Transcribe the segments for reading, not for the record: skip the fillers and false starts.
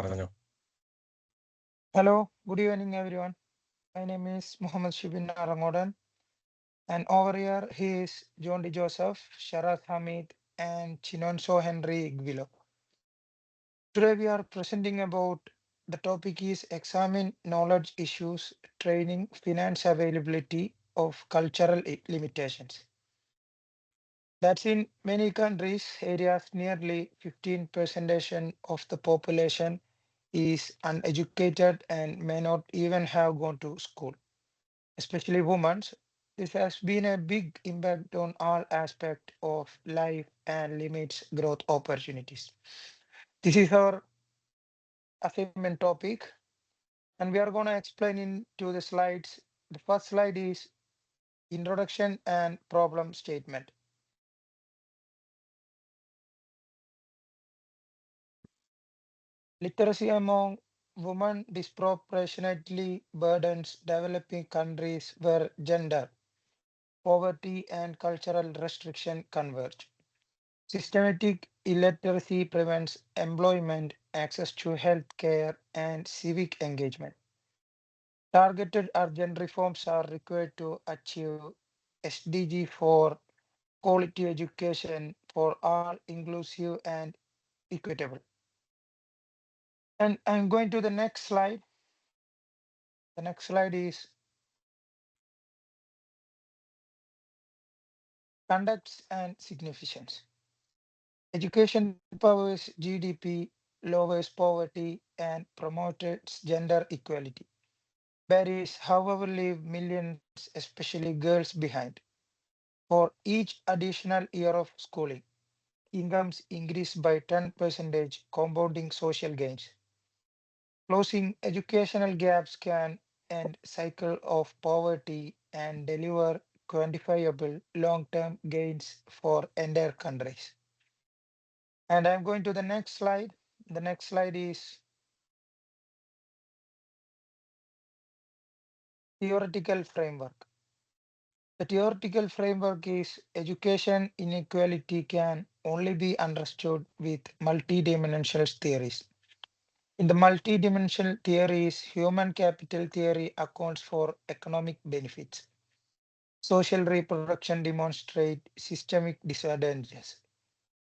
പറഞ്ഞോ. Hello, good evening, everyone. My name is Muhammad Shibin Narangodan, and over here he is John D. Joseph, Sharath Hamid, and Chinonso Henry Igvilo. Today we are presenting about the topic is examine knowledge issues, training, finance availability of cultural limitations. That's in many countries, areas nearly 15% of the population is uneducated and may not even have gone to school, especially women. This has been a big impact on all aspects of life and limits growth opportunities. This is our assignment topic, and we are going to explain into the slides. The first slide is introduction and problem statement. Literacy among women disproportionately burdens developing countries where gender, poverty, and cultural restriction converge. Systematic illiteracy prevents employment, access to health care, and civic engagement. Targeted urgent reforms are required to achieve SDG for quality education for all, inclusive and equitable. And I'm going to the next slide. The next slide is conducts and significance. Education empowers GDP, lowers poverty, and promotes gender equality. Barriers, however, leave millions, especially girls, behind. For each additional year of schooling, incomes increase by 10%, compounding social gains. Closing educational gaps can end cycle of poverty and deliver quantifiable long-term gains for entire countries. And I'm going to the next slide. The next slide is theoretical framework. The theoretical framework is education inequality can only be understood with multidimensional theories. In the multidimensional theories, human capital theory accounts for economic benefits. Social reproduction demonstrate systemic disadvantages.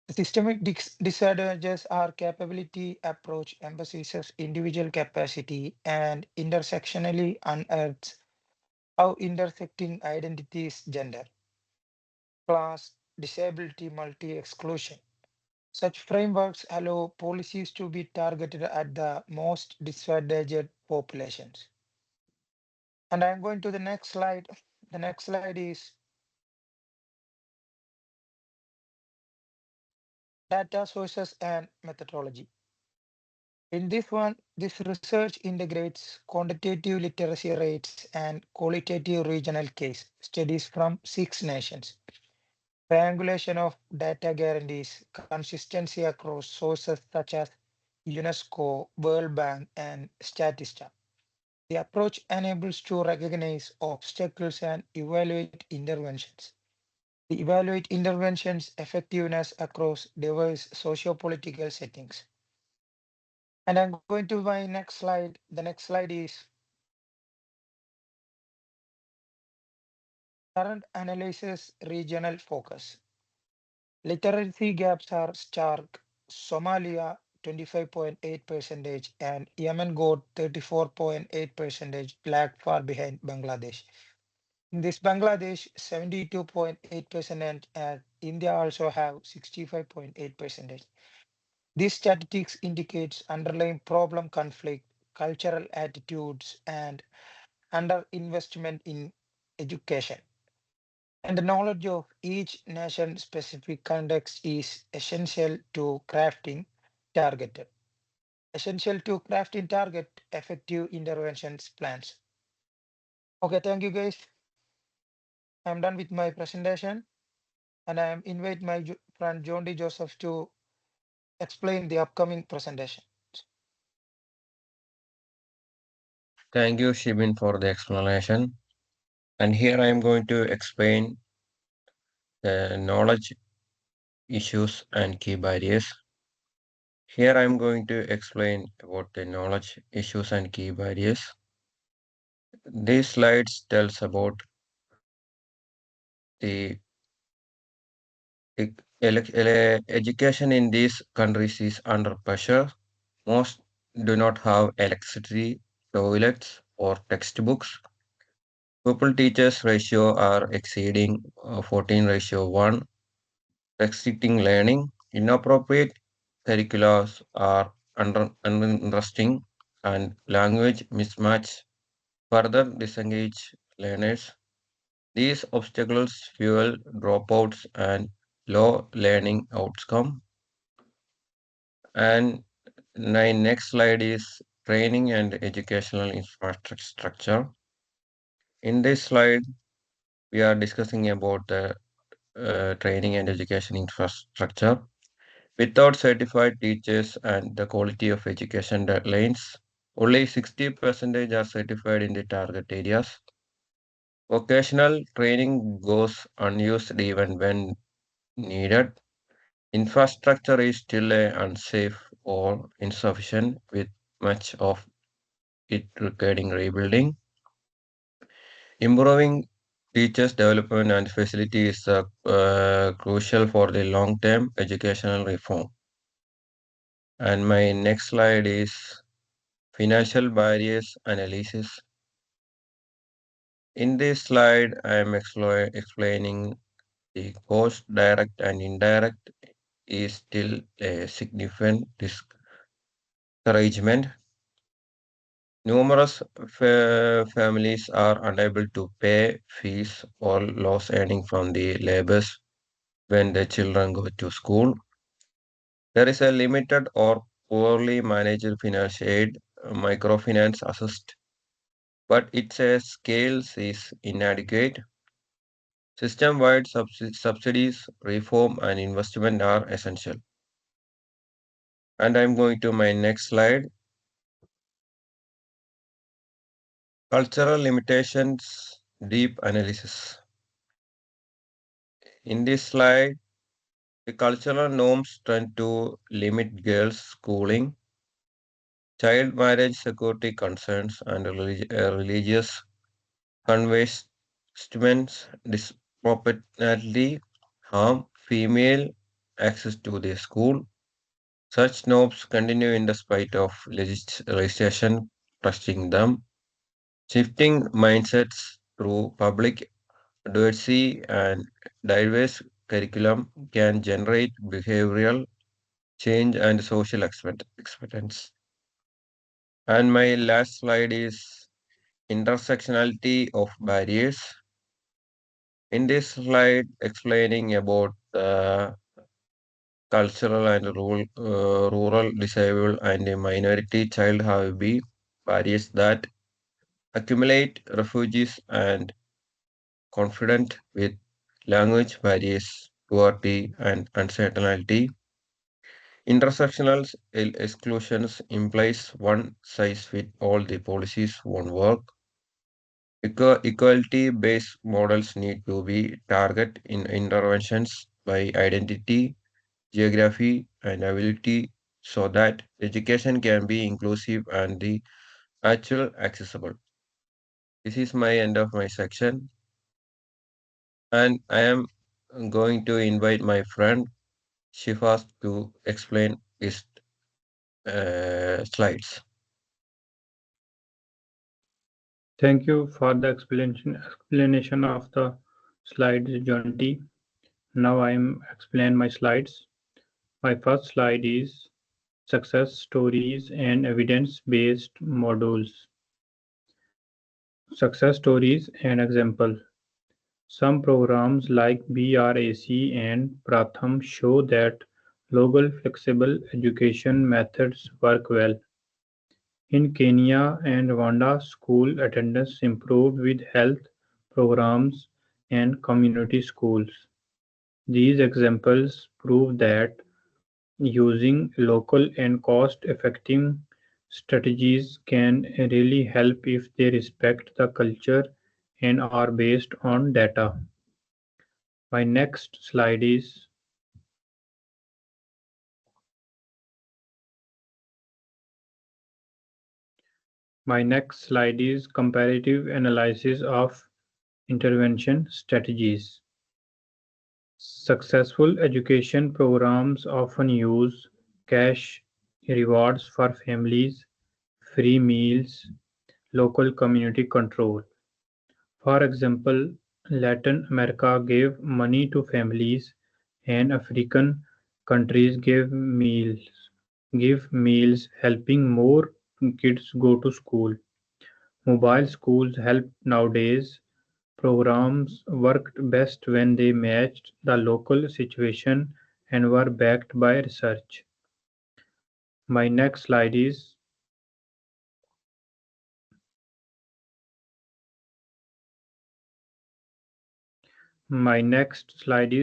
The systemic disadvantages are capability approach emphasizes individual capacity and intersectionally unearths how intersecting identities, gender, class, disability, multi-exclusion. Such frameworks allow policies to be targeted at the most disadvantaged populations. And I'm going to the next slide. The next slide is data sources and methodology. In this one, this research integrates quantitative literacy rates and qualitative regional case studies from 6 nations. Triangulation of data guarantees consistency across sources such as UNESCO, World Bank, and Statista. The approach enables to recognize obstacles and evaluate interventions. The evaluate interventions effectiveness across diverse socio-political settings. And I'm going to my next slide. The next slide is current analysis regional focus. Literacy gaps are stark. Somalia 25.8% and Yemen got 34.8% lag far behind Bangladesh. In this Bangladesh 72.8% and India also have 65.8%. These statistics indicates underlying problem conflict, cultural attitudes and underinvestment in education. And the knowledge of each nation specific context is essential to crafting targeted, essential to crafting target effective interventions plans. Okay, thank you guys. I'm done with my presentation and I am invite my friend John D. Joseph to explain the upcoming presentation. Thank you, Shibin, for the explanation. And here I am going to explain the knowledge issues and key barriers. Here I'm going to explain about the knowledge issues and key barriers. These slides tells about the education in these countries is under pressure. Most do not have electricity, toilets, or textbooks. Pupil teachers ratio are exceeding 14 ratio 1, restricting learning. Inappropriate curricula are uninteresting, and language mismatch further disengage learners. These obstacles fuel dropouts and low learning outcome. And my next slide is training and educational infrastructure. In this slide, we are discussing about the training and education infrastructure. Without certified teachers and the quality of education deadlines, only 60% are certified in the target areas. Vocational training goes unused even when needed. Infrastructure is still unsafe or insufficient, with much of it requiring rebuilding. Improving teachers' development and facility is crucial for the long-term educational reform. And my next slide is financial barriers analysis. In this slide, I am explaining the cost direct and indirect is still a significant discouragement. Numerous families are unable to pay fees or lose earning from the labors when the children go to school. There is a limited or poorly managed financial aid, microfinance assist, but its scale is inadequate. System-wide subsidies, reform, and investment are essential. And I'm going to my next slide. Cultural limitations, deep analysis. In this slide, the cultural norms tend to limit girls' schooling, child marriage security concerns, and religious investments disproportionately harm female access to the school. Such snobs continue in the spite of legislation trusting them. Shifting mindsets through public advocacy and diverse curriculum can generate behavioral change and social expectance. And my last slide is intersectionality of barriers. In this slide, explaining about the cultural and rural disabled and a minority child have been barriers that accumulate refugees and confident with language barriers, poverty, and uncertainty. Intersectional exclusions implies one size fit all the policies won't work. Equality-based models need to be target in interventions by identity, geography, and ability so that education can be inclusive and the actual accessible. This is my end of my section, and I am going to invite my friend Shifas to explain his slides. Thank you for the explanation of the slides, Jonty. Now I am explain my slides. My first slide is success stories and evidence-based models. Success stories and example. Some programs like BRAC and Pratham show that local flexible education methods work well. In Kenya and Rwanda, school attendance improved with health programs and community schools. These examples prove that using local and cost-effective strategies can really help if they respect the culture and are based on data. My next slide is My next slide is comparative analysis of intervention strategies. Successful education programs often use cash rewards for families, free meals, local community control. For example, Latin America gave money to families and African countries give meals helping more kids go to school. Mobile schools help nowadays. Programs worked best when they matched the local situation and were backed by research. My next slide is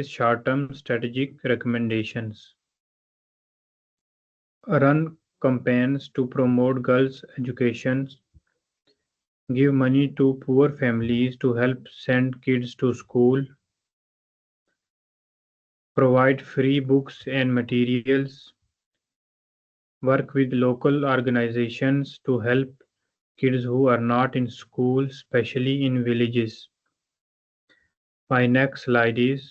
short-term strategic recommendations. Run campaigns to promote girls' education, give money to poor families to help send kids to school, provide free books and materials, work with local organizations to help kids who are not in school, especially in villages. My next slide is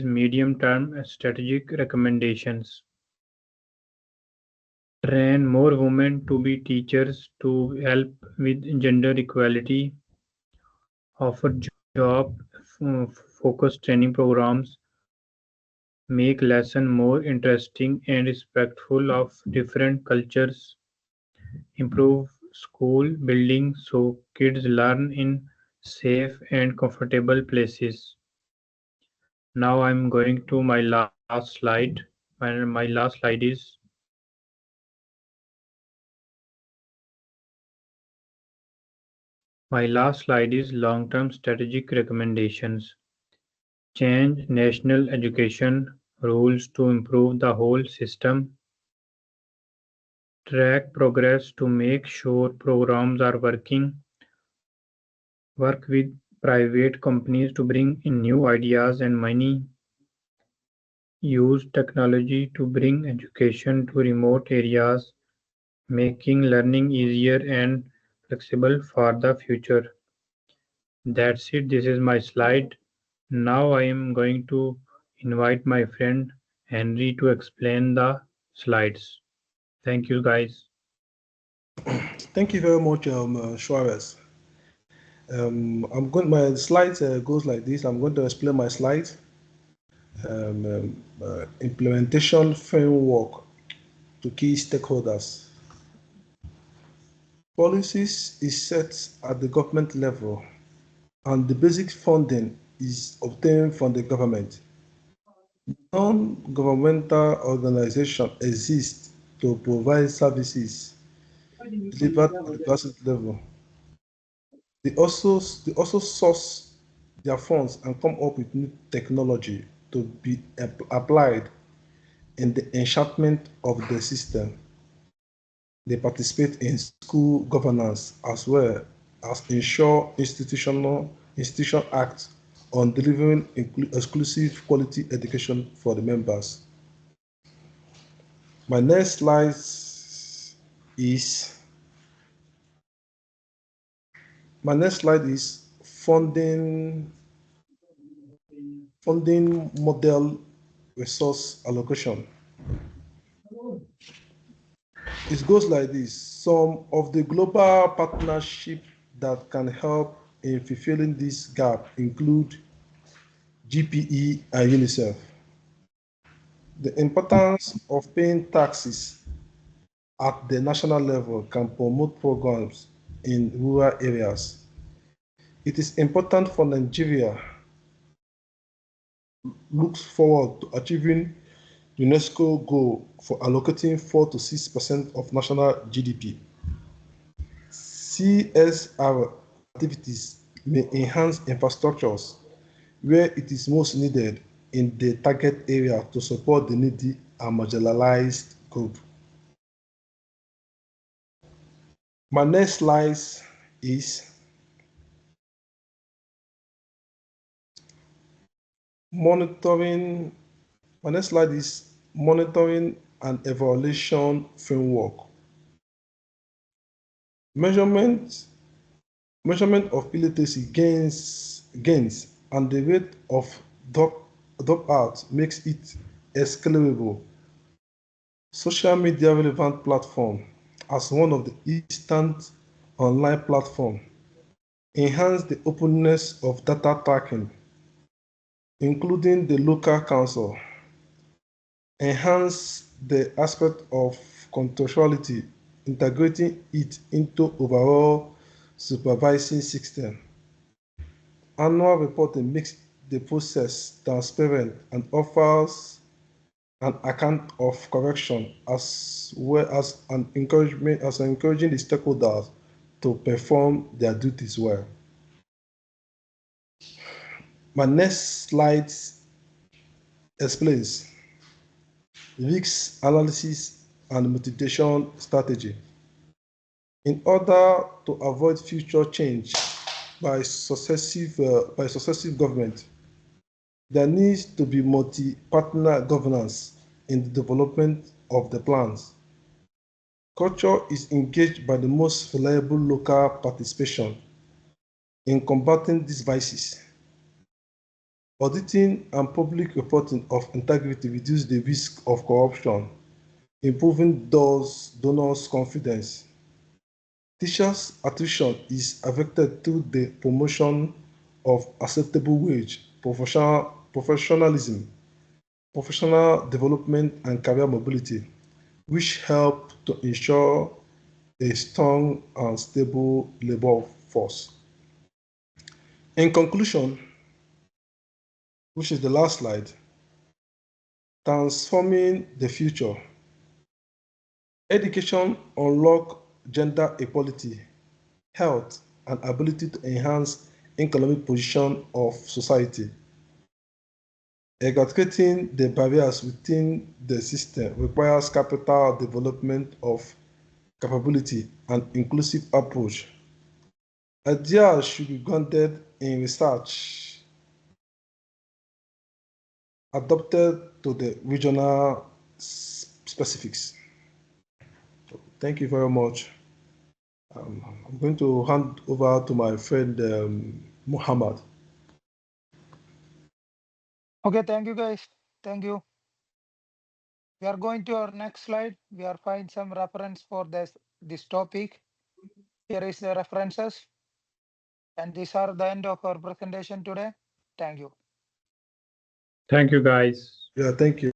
medium-term strategic recommendations. Train more women to be teachers to help with gender equality, offer job-focused training programs, make lesson more interesting and respectful of different cultures, improve school buildings so kids learn in safe and comfortable places. Now I'm going to my last slide. My last slide is long-term strategic recommendations. Change national education rules to improve the whole system. Track progress to make sure programs are working. Work with private companies to bring in new ideas and money. Use technology to bring education to remote areas, making learning easier and flexible for the future. That's it. This is my slide. Now I am going to invite my friend Henry to explain the slides. Thank you, guys. Thank you very much, Suarez. My slides goes like this. I'm going to explain my slides. Implementation framework to key stakeholders. Policies is set at the government level, and the basic funding is obtained from the government. Non-governmental organizations exist to provide services delivered at the grassroots level. They also source their funds and come up with new technology to be applied in the enchantment of the system. They participate in school governance as well as ensure institution act on delivering exclusive quality education for the members. My next slide is funding model resource allocation. It goes like this. Some of the global partnership that can help in fulfilling this gap include GPE and UNICEF. The importance of paying taxes at the national level can promote programs in rural areas. It is important for Nigeria looks forward to achieving UNESCO goal for allocating 4 to 6% of national GDP. CSR activities may enhance infrastructures where it is most needed in the target area to support the needy and marginalized group. My next slide is Monitoring, my next slide is monitoring and evaluation framework. Measurement, measurement of illiteracy gains and the rate of drop, dropout makes it scalable. Social media relevant platform as one of the instant online platform enhance the openness of data tracking, including the local council, enhance the aspect of contextuality, integrating it into overall supervising system. Annual reporting makes the process transparent and offers an account of correction as well as an encouragement as encouraging the stakeholders to perform their duties well. My next slide explains risk analysis and mitigation strategy. In order to avoid future change by successive government, there needs to be multi-partner governance in the development of the plans. Culture is engaged by the most reliable local participation in combating these vices. Auditing and public reporting of integrity reduce the risk of corruption, improving donors' confidence. Teachers' attrition is affected through the promotion of acceptable wage, professionalism, professional development, and career mobility, which help to ensure a strong and stable labor force. In conclusion, which is the last slide, transforming the future. Education unlock gender equality, health, and ability to enhance economic position of society. Eradicating the barriers within the system requires capital development of capability and inclusive approach. Ideas should be grounded in research adapted to the regional specifics. Thank you very much. I'm going to hand over to my friend Muhammad. Okay, thank you guys. Thank you. We are going to our next slide. We are find some reference for this topic. Here is the references. And these are the end of our presentation today. Thank you. Thank you, guys. Yeah, thank you.